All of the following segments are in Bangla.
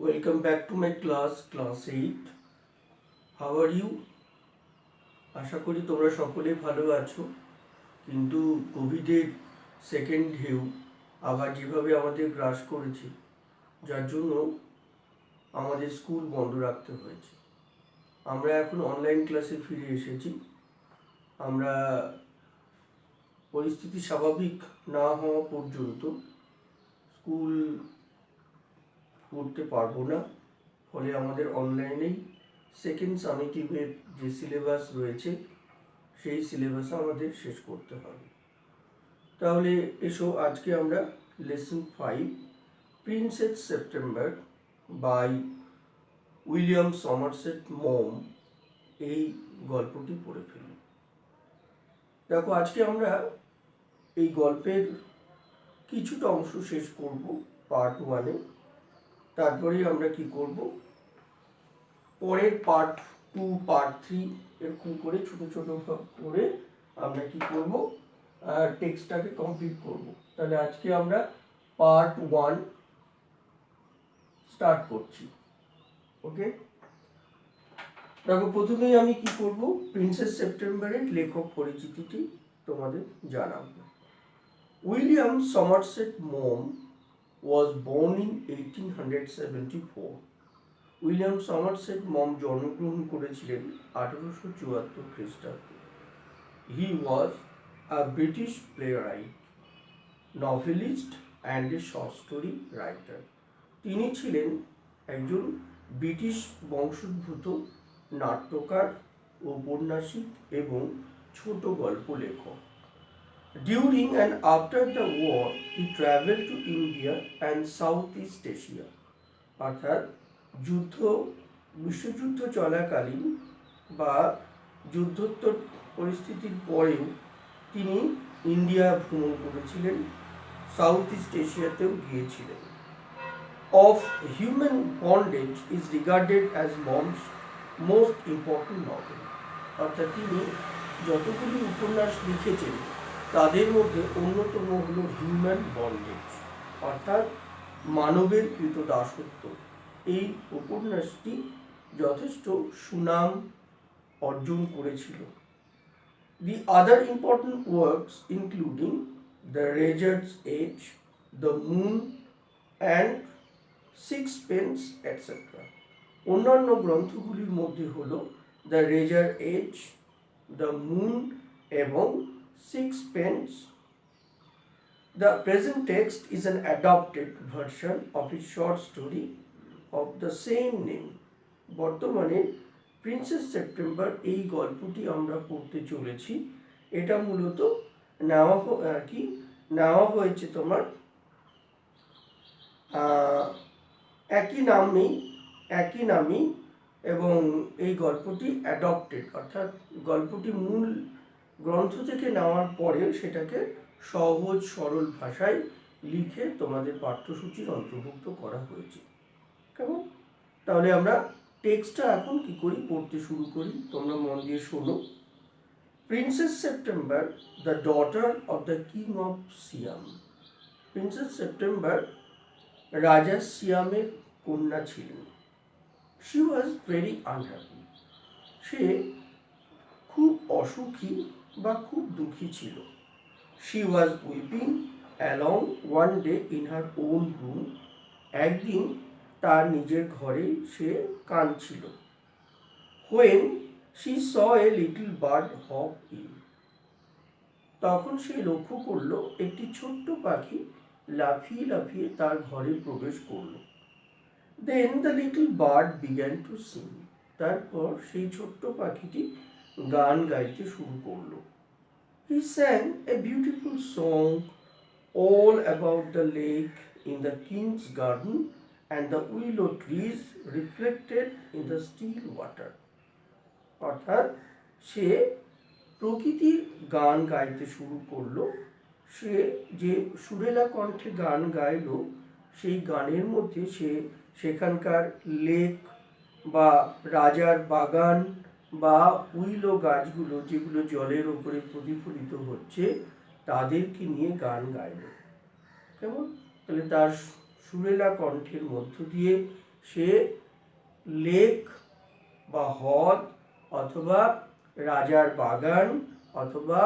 Welcome back to my class 8. How are you? আশা করি তোমরা সকলে ভালো আছো। কিন্তু কোভিডের সেকেন্ড ঢেউ আবার যেভাবে আমাদের গ্রাস করেছে, যার জন্য আমাদের স্কুল বন্ধ রাখতে হয়েছে। আমরা এখন অনলাইন ক্লাসে ফিরে এসেছি। আমরা পরিস্থিতি স্বাভাবিক না হওয়া পর্যন্ত স্কুল করতে পারবো না। ফলে আমাদের অনলাইনেই সেকেন্ড সামেটিভের যে সিলেবাস রয়েছে সেই সিলেবাস আমাদের শেষ করতে হবে। তাহলে এসো আজকে আমরা lesson 5 princess September by William Somerset Maugham এই গল্পটি পড়ে ফেলি। দেখো, আজকে আমরা এই গল্পের কিছুটা অংশ শেষ করব পার্ট 1-এ। তারপরেই আমরা কি করব, পরের পার্ট 2, পার্ট 3 এরকম করে ছোট ছোট করে আমরা কি করব, টেক্সটটাকে কমপ্লিট করব। তাহলে আজকে আমরা পার্ট 1 স্টার্ট করছি। ওকে, দেখো, প্রথমেই আমি কি করব, প্রিন্সেস সেপ্টেম্বরের লেখক পরিচিতিটি তোমাদের জানাবো। William Somerset Maugham was born in 1874. William Somerset Maugham জন্মগ্রহণ করেছিলেন 1874 খ্রিস্টাব্দে। He was a British playwright, novelist and a short story writer. তিনি ছিলেন একজন ব্রিটিশ বংশোদ্ভূত নাট্যকার, ঔপন্যাসিক এবং ছোট গল্প লেখক। During and after the war, he traveled to India and Southeast Asia. অর্থাৎ বিশ্বযুদ্ধ চলাকালীন বা যুদ্ধোত্তর পরিস্থিতির পরেও তিনি ইন্ডিয়া ভ্রমণ করেছিলেন, সাউথ ইস্ট এশিয়াতেও গিয়েছিলেন। Of human bondage is regarded as moms most important novel. অর্থাৎ তিনি যতগুলি উপন্যাস লিখেছেন তাদের মধ্যে অন্যতম হল হিউম্যান বন্ডেজ, অর্থাৎ মানবের কৃতদাসত্ব। এই উপন্যাসটি যথেষ্ট সুনাম অর্জন করেছিল। The other important works including The Razor's Edge, The Moon and Sixpence, etc. অন্যান্য গ্রন্থগুলির মধ্যে হল the razor edge, the moon এবং Sixpence. The present text is an adapted version of a short story of the same name. বর্তমানে প্রিন্সেস সেপ্টেম্বর এই গল্পটি আমরা পড়তে চলেছি। এটা মূলত নেওয়া হয়েছে তোমার একই নামেই এবং এই গল্পটি অ্যাডপ্টেড, অর্থাৎ গল্পটি মূল গ্রন্থ থেকে নেওয়ার পরে সেটাকে সহজ সরল ভাষায় লিখে তোমাদের পাঠ্যসূচির অন্তর্ভুক্ত করা হয়েছে। কেমন? তাহলে আমরা টেক্সটটা এখন কি করি, পড়তে শুরু করি। তোমরা মন দিয়ে শোনো। Princess September, the daughter of the king of Siam. Princess September রাজা সিয়ামের কন্যা ছিলেন। She was very unhappy. সে খুব অসুখী বা খুব দুঃখী ছিল। She was weeping along one day in her own room. একদিন তার নিজের ঘরে সে কাঁদছিল। When she saw a little bird hop in. তখন সে লক্ষ্য করলো একটি ছোট্ট পাখি লাফিয়ে লাফিয়ে তার ঘরে প্রবেশ করলো। Then the little bird began to sing. তারপর সেই ছোট্ট পাখিটি গান গাইতে শুরু করলো। He sang a beautiful song all about the lake in the king's garden and the willow trees reflected in the still water. অর্থাৎ সে প্রকৃতির গান গাইতে শুরু করলো। সে যে সুরেলা কণ্ঠে গান গাইলো, সেই গানের মধ্যে সে সেখানকার লেক বা রাজার বাগান বা উইলো গাছগুলো যেগুলো জলের ওপরে প্রতিফলিত হচ্ছে তাদেরকে নিয়ে গান গাইল। কেমন? তাহলে তার সুরেলা কণ্ঠের মধ্য দিয়ে সে লেক বা হ্রদ অথবা রাজার বাগান অথবা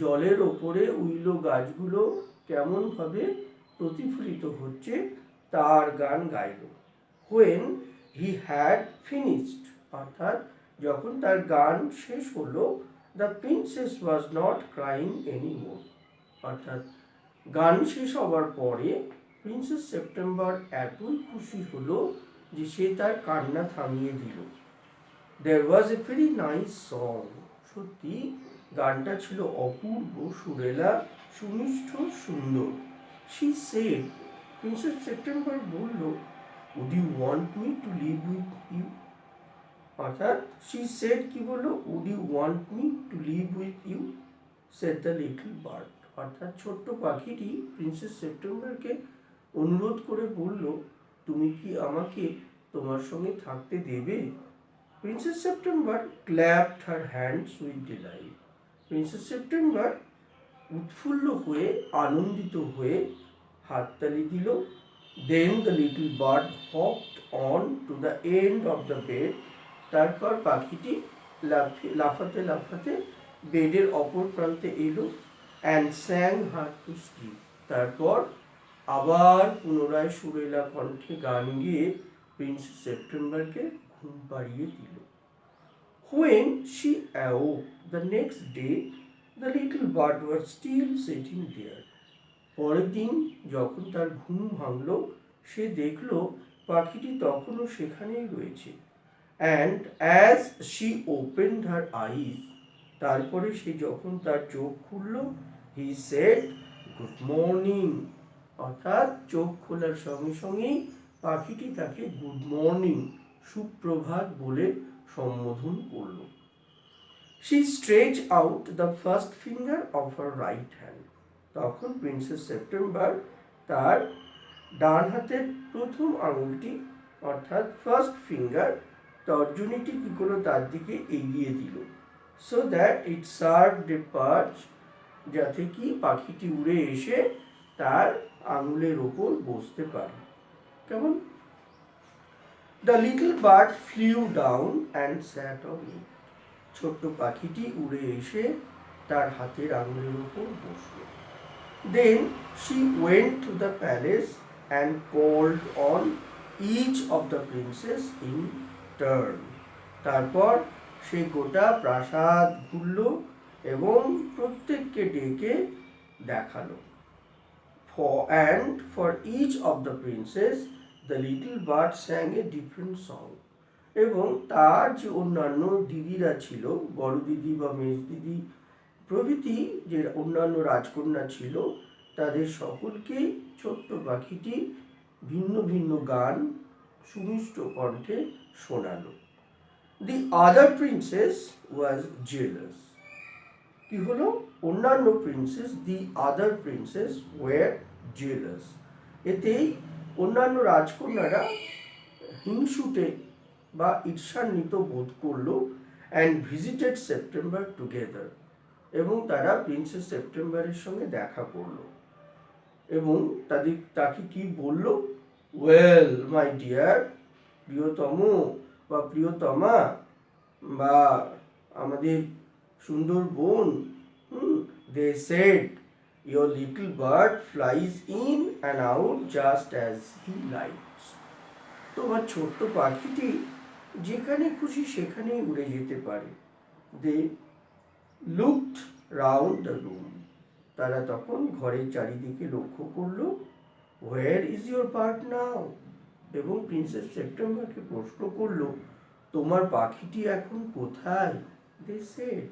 জলের ওপরে উইলো গাছগুলো কেমনভাবে প্রতিফলিত হচ্ছে তার গান গাইল। When he had finished, অর্থাৎ যখন তার গান শেষ হলো, the princess was not crying anymore, অর্থাৎ গান শেষ হবার পরে প্রিন্সেস সেপ্টেম্বর এতই খুশি হলো যে সে তার কান্না থামিয়ে দিল। There was a very nice song, সত্যি গানটা ছিল অপূর্ব, সুরেলা, সুমিষ্ঠ, সুন্দর। She said, প্রিন্সেস সেপ্টেম্বর বলল, would you want me to live with you? অর্থাৎ she said কি বললো, would you want me to live with you? said the little bird, অর্থাৎ ছোট্ট পাখিটি প্রিন্সেস সেপ্টেম্বরকে অনুরোধ করে বলল, তুমি কি আমাকে তোমার সঙ্গে থাকতে দেবে? Princess September clapped her hands with delight. Princess September উৎফুল্ল হয়ে, আনন্দিত হয়ে হাততালি দিল। Then the little bird hopped on to the end of the bed. তারপর পাখিটি লাফাতে লাফাতে বেডের অপর প্রান্তে এলো। And sang her to sleep. তারপর আবার পুনরায় সুরেলা কণ্ঠে গান গেয়ে প্রিন্সেস সেপ্টেম্বরকে ঘুম পাড়িয়ে দিল। When she awoke the next day, the little bird was still sitting there. পরের দিন যখন তার ঘুম ভাঙল, সে দেখল পাখিটি তখনও সেখানেই রয়েছে। And as she opened her eyes, তারপরে সে যখন তার চোখ খুলল, he said, good morning, অর্থাৎ চোখ খোলার সঙ্গে সঙ্গেই পাখিটি তাকে গুড মর্নিং, সুপ্রভাত বলে সম্বোধন করল। She stretched out the first finger of her right hand. তখন প্রিন্সেস সেপ্টেম্বর তার ডান হাতের প্রথম আঙুলটি অর্থাৎ ফার্স্ট ফিঙ্গার তর্জনীটি কি করলো, তার দিকে এগিয়ে দিল। So that it served a perch, যাতে কি পাখিটি উড়ে এসে তার আঙুলের ওপর বসতে পারে। কেমন? The little bird flew down and sat on it. ছোট্ট পাখিটি উড়ে এসে তার হাতের আঙুলের ওপর বসল। Then she went to the palace and called on each of the princes in turn. তারপর সে গোটা প্রাসাদ ঘুরল এবং প্রত্যেককে ডেকে দেখালো। For each of the princes, the little bird sang a different song. এবং তার যে অন্যান্য দিদিরা ছিল, বড় দিদি বা মেজ দিদি প্রভৃতি যে অন্যান্য রাজকন্যা ছিল, তাদের সকলকেই ছোট্ট পাখিটি ভিন্ন ভিন্ন গান সুমিষ্ট কণ্ঠে শোনালো। The other princess was jealous. কি হলো? অন্যান্য princess, the other princess were jealous. এতেই অন্যান্য রাজকন্যারা হিংসুটে বা ঈর্ষান্বিত বোধ করলো and visited September together. এবং তারা প্রিন্সেস সেপ্টেম্বরের সঙ্গে দেখা করলো এবং তাকে কি বলল? ওয়েল মাই ডিয়ার, প্রিয়তম বা প্রিয়তমা বা আমাদের সুন্দর বোন, they said, your little bird flies in and out just as he likes. তোমার ছোট্ট পাখিটি যেখানে খুশি সেখানেই উড়ে যেতে পারে। They looked round the room. তারা তখন ঘরের চারিদিকে লক্ষ্য করলো। Where is your bird now? এবং প্রিন্সেস সেপ্টেম্বরকে প্রশ্ন করলো, তোমার পাখিটি এখন কোথায়? They said,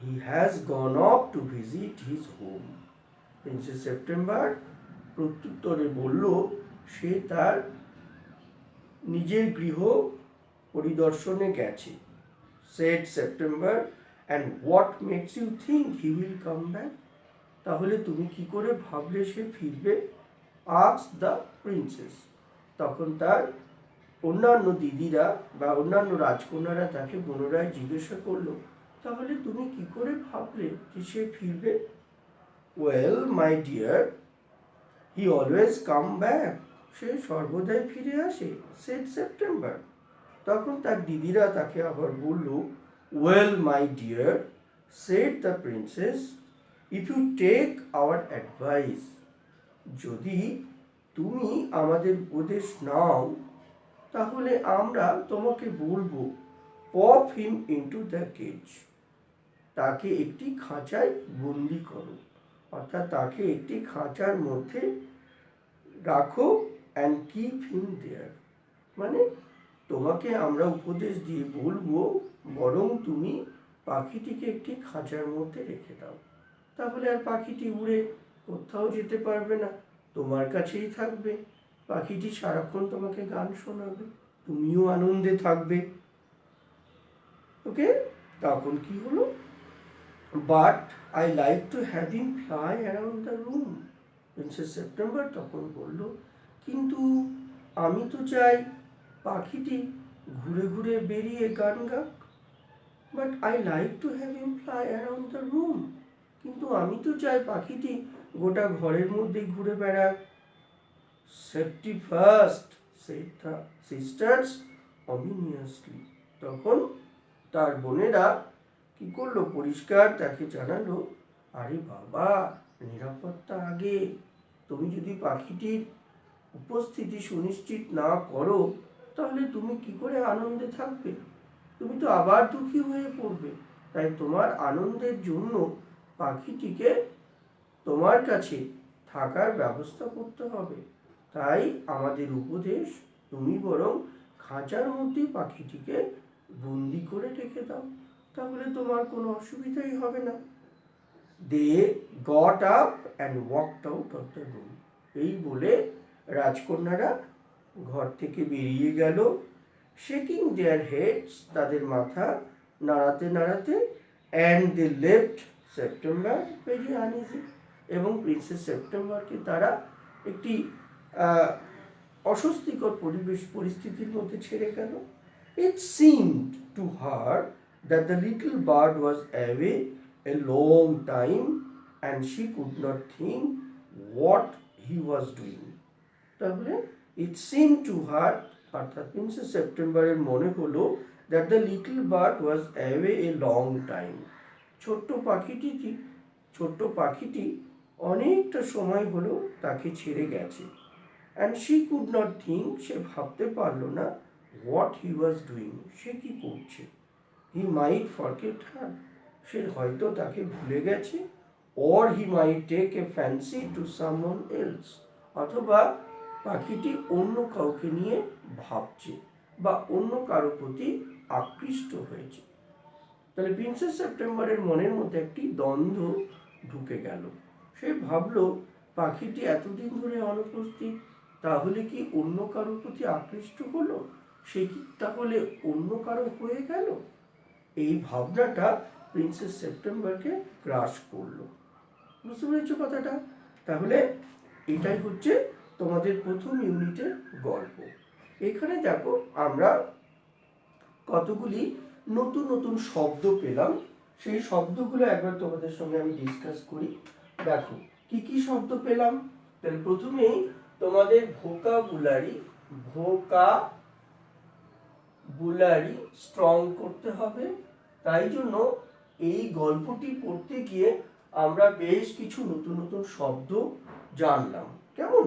he has gone off to visit his home. Princess September প্রত্যুত্তরে বলল, সে তার নিজের গৃহ পরিদর্শনে গেছে। Said September, and what makes you think he will come back? তাহলে তুমি কি করে ভাবলে সে ফিরবে? Asked the princess. তখন তার অন্যান্য দিদিরা বা অন্যান্য রাজকন্যারা তাকে পুনরায় জিজ্ঞাসা করলো, তাহলে তুমি কি করে ভাবলে যে সে ফিরবে? Well, my dear, he always come back. সে সর্বদাই ফিরে আসে, সেড সেপ্টেম্বর। তখন তার দিদিরা তাকে আবার বলল, well my dear, said the princess, if you take our advice, যদি তুমি আমাদের উপদেশ নাও তাহলে আমরা তোমাকে বলবো, pop him into the cage, তাকে একটি খাঁচায় বন্দি করো, অর্থাৎ তাকে একটি খাঁচার মধ্যে রাখো, অ্যান্ড কিপ হিম দেয়ার, মানে তোমাকে আমরা উপদেশ দিয়ে বলবো বরং তুমি পাখিটিকে একটি খাঁচার মধ্যে রেখে দাও, তাহলে আর পাখিটি উড়ে কোথাও যেতে পারবে না, তোমার কাছেই থাকবে। পাখিটি সারাক্ষণ তোমাকে গান শোনাবে, তুমিও আনন্দে থাকবে। ওকে, তখন কি হলো, but I like to have him fly around the room, princess September তখন বলল, কিন্তু আমি তো চাই পাখিটি ঘুরে ঘুরে বেরিয়ে গান গাক। But I like to have him fly around the room, কিন্তু আমি তো চাই পাখিটি গোটা ঘরের মধ্যে ঘুরে বেড়াক। Safety first, said the sisters ominously, তখন তার বোনেরা কি করলো, পরিষ্কার তাকে জানালো, আরে বাবা, নিরাপত্তা আগে, তুমি যদি পাখিটির উপস্থিতি সুনিশ্চিত না করো তাহলে তুমি কি করে আনন্দে থাকবে, তুমি তো আবার দুঃখী হয়ে পড়বে। তাই তোমার আনন্দের জন্য পাখিটিকে তোমার কাছে থাকার ব্যবস্থা করতে হবে। তাই আমাদের উপদেশ, তুমি বরং খাঁচার মধ্যে পাখিটিকে বন্দি করে রেখে দাও, তাহলে তোমার কোনো অসুবিধাই হবে না। They got up and walked out of the room, এই বলে রাজকন্যারা ঘর থেকে বেরিয়ে গেল, শেকিং দেয়ার হেডস, তাদের মাথা নাড়াতে নাড়াতে, and they left September very uneasy, এবং প্রিন্সেস সেপ্টেম্বরকে তারা একটি অস্বস্তিকর পরিস্থিতির মধ্যে ছেড়ে গেল। It seemed to her that the little bird was away a long time and she could not think what he was doing, তাহলে ইট সিম টু হার, অর্থাৎ প্রিন্সেস সেপ্টেম্বরের মনে হলো, that the little bird was away a long time, ছোট্ট পাখিটি অনেকটা সময় হলো তাকে ছেড়ে গেছে। And she could not think, সে ভাবতে পারলো না, হোয়াট হি ওয়াজ ডুইং, সে কি করছে। হি মাইট ফরগেট হার, সে হয়তো তাকে ভুলে গেছে, or he might take a fancy to someone else, অথবা পাখিটি অন্য কাউকে নিয়ে ভাবছে বা অন্য কারো প্রতি আকৃষ্ট হয়েছে। তাহলে প্রিন্সেস সেপ্টেম্বরের মনের মধ্যে একটি দ্বন্দ্ব ঢুকে গেল। সে ভাবলো, পাখিটি এতদিন ধরে অনুপস্থিত, তাহলে কি অন্য কারোর প্রতি আকৃষ্ট হলো, সে কি তাহলে অন্য কারো হয়ে গেল। এই ভাবনাটা প্রিন্সেস সেপ্টেম্বরকে গ্রাস করলো। বুঝতে পেরেছো কথাটা? তাহলে এটাই হচ্ছে তোমাদের প্রথম ইউনিটের গল্প। এখানে দেখো আমরা কতগুলি নতুন নতুন শব্দ পেলাম, সেই শব্দগুলো একবার তোমাদের সঙ্গে আমি ডিসকাস করি। দেখো কি কি শব্দ পেলাম। তাহলে প্রথমেই তোমাদের ভোকাবুলারি স্ট্রং করতে হবে। তাই জন্য এই গল্পটি পড়তে গিয়ে আমরা বেশ কিছু নতুন নতুন শব্দ জানলাম। কেমন,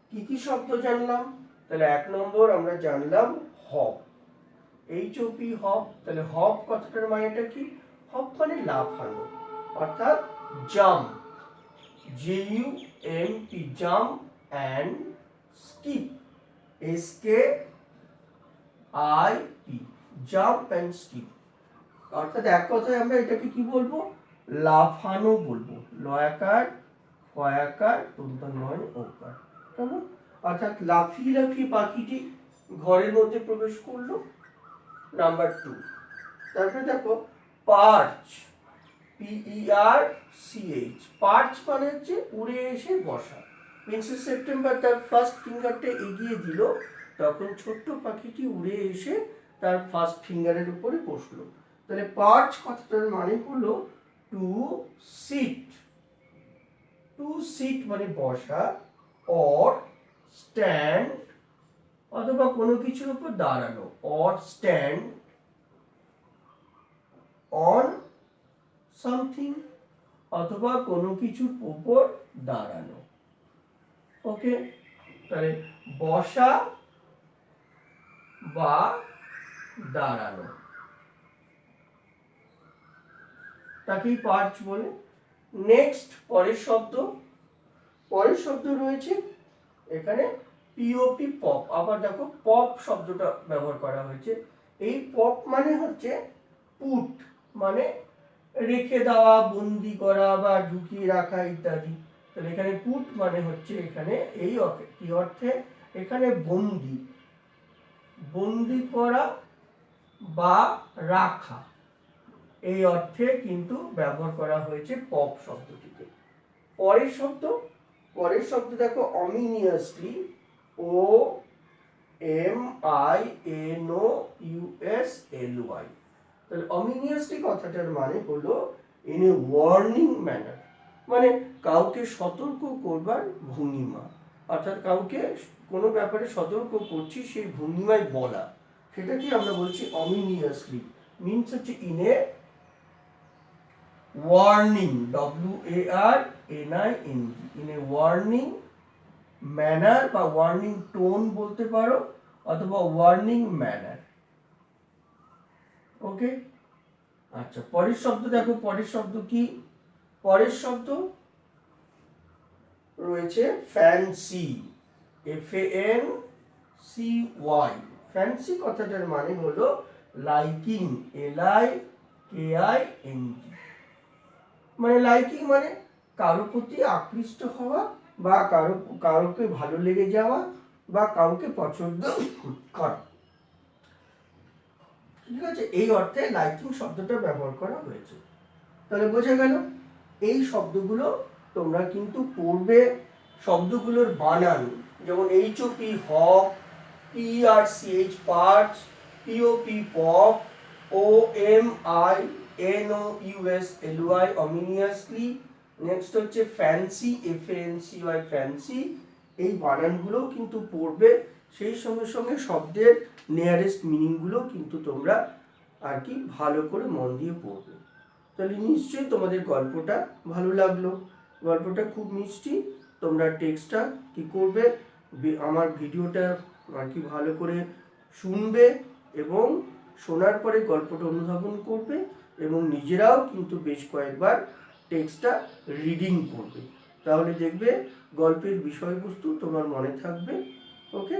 কি কি শব্দ জানলাম? তাহলে 1 নম্বর আমরা জানলাম হপ, HOP হপ। তাহলে হপ কথাটার মানেটা কি? হপ মানে লাফানো, অর্থাৎ jump, JUMP, jump and skip, SKIP, jump and skip. অর্থাৎ এক কথায় আমরা এটাকে কি বলবো? লাফানো বলবো। লয়াকার ফয়াকার তোমরা নয় ওকার, কেমন? অর্থাৎ লাফিয়ে লাফিয়ে পাখিটি ঘরের মধ্যে প্রবেশ করলো। নাম্বার 2, তারপরে দেখো পার্চ, PERCH, পার্চ মানে হচ্ছে উড়ে এসে বসা। প্রিন্সেস সেপ্টেম্বর তার ফার্স্ট ফিঙ্গারটা এগিয়ে দিল, তখন ছোট্ট পাখিটি উড়ে এসে তার ফার্স্ট ফিঙ্গারের উপরে বসলো। তাহলে পার্চ কথাটার মানে হলো টু সিট, টু সিট মানে বসা, অর স্ট্যান্ড অথবা কোনো কিছুর উপর দাঁড়ানো, অর স্ট্যান্ড অন সামথিং অথবা কোনো কিছুর উপর দাঁড়ানো। ওকে, তাহলে বসা বা দাঁড়ানো তাকেই পার্চ বলে। নেক্সট পরের শব্দ রয়েছে এখানে পিওপি, পপ। আবার দেখো পপ শব্দটা ব্যবহার করা হয়েছে। এই পপ মানে হচ্ছে পুট, মানে রেখে দেওয়া, বন্দি করা বা ঢুকিয়ে রাখা ইত্যাদি। তাহলে এখানে পুট মানে হচ্ছে এখানে এই কি অর্থে, এখানে বন্দি করা বা রাখা, এই অর্থে কিন্তু ব্যবহার করা হয়েছে পপ শব্দটিকে। পরের শব্দ দেখো অমিনিয়াসলি, OMINOUSLY। তাহলে অমিনিয়াসলি কথাটার মানে হলো ইন এ ওয়ার্নিং ম্যানার, মানে কাউকে সতর্ক করবার ভঙ্গিমা, অর্থাৎ কাউকে কোনো ব্যাপারে সতর্ক করছি সেই ভঙ্গিমায় বলা, সেটাকে আমরা বলছি অমিনিয়াসলি। মিনস হচ্ছে in a warning, WARNING, in a warning manner বা ওয়ার্নিং টোন বলতে পারো, অথবা ওয়ার্নিং ম্যানার। ওকে, আচ্ছা পরের শব্দ দেখো, পরের শব্দ কি? পরের শব্দ রয়েছে ফ্যান্সি, FANCY। ফ্যান্সি কথাটার মানে হলো লাইকিং, LIKING। মানে লাইকিং মানে কারো প্রতি আকৃষ্ট হওয়া বা কারোকে ভালো লেগে যাওয়া বা কাউকে পছন্দ করা, ঠিক আছে? এই অর্থে লাইকিং শব্দটা ব্যবহার করা হয়েছে। তাহলে বোঝা গেল এই শব্দগুলো তোমরা কিন্তু পড়বে। শব্দগুলোর বানান যেমন HOP হক, PRCH পার্চ, POP pop, OMINOUSLY অমিনিয়াসলি। Next হচ্ছে ফ্যান্সি, FANCY ফ্যান্সি। এই বানানগুলো কিন্তু পড়বে, সেই সঙ্গে সঙ্গে শব্দের নিয়ারেস্ট মিনিংগুলো কিন্তু তোমরা আর কি ভালো করে মন দিয়ে পড়বে। তাহলে নিশ্চয়ই তোমাদের গল্পটা ভালো লাগলো। গল্পটা খুব মিষ্টি। তোমরা টেক্সটটা কি করবে, আমার ভিডিওটা আর কি ভালো করে শুনবে এবং শোনার পরে গল্পটা অনুধাবন করবে এবং নিজেরাও কিন্তু বেশ কয়েকবার টেক্সটটা রিডিং করবে। তাহলে দেখবে গল্পের বিষয়বস্তু তোমার মনে থাকবে। ওকে,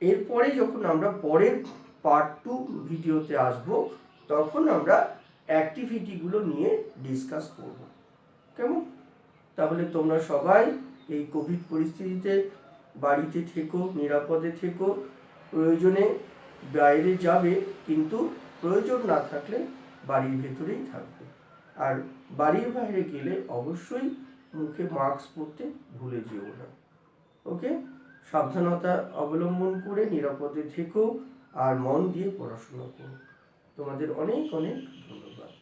এরপরে যখন আমরা পরের পার্ট 2 ভিডিওতে আসব, তখন আমরা অ্যাক্টিভিটিগুলো নিয়ে ডিসকাস করব। কেমন? তাহলে তোমরা সবাই এই কোভিড পরিস্থিতিতে বাড়িতে থেকো, নিরাপদে থেকো। প্রয়োজনে বাইরে যাবে, কিন্তু প্রয়োজন না থাকলে বাড়ির ভেতরেই থাকবে। আর বাড়ির বাইরে গেলে অবশ্যই মুখে মাস্ক পরতে ভুলে যেও না। ওকে, সাবধানতা অবলম্বন করে নিরাপদে থেকো আর মন দিয়ে পড়াশোনা করো। তোমাদের অনেক অনেক ধন্যবাদ।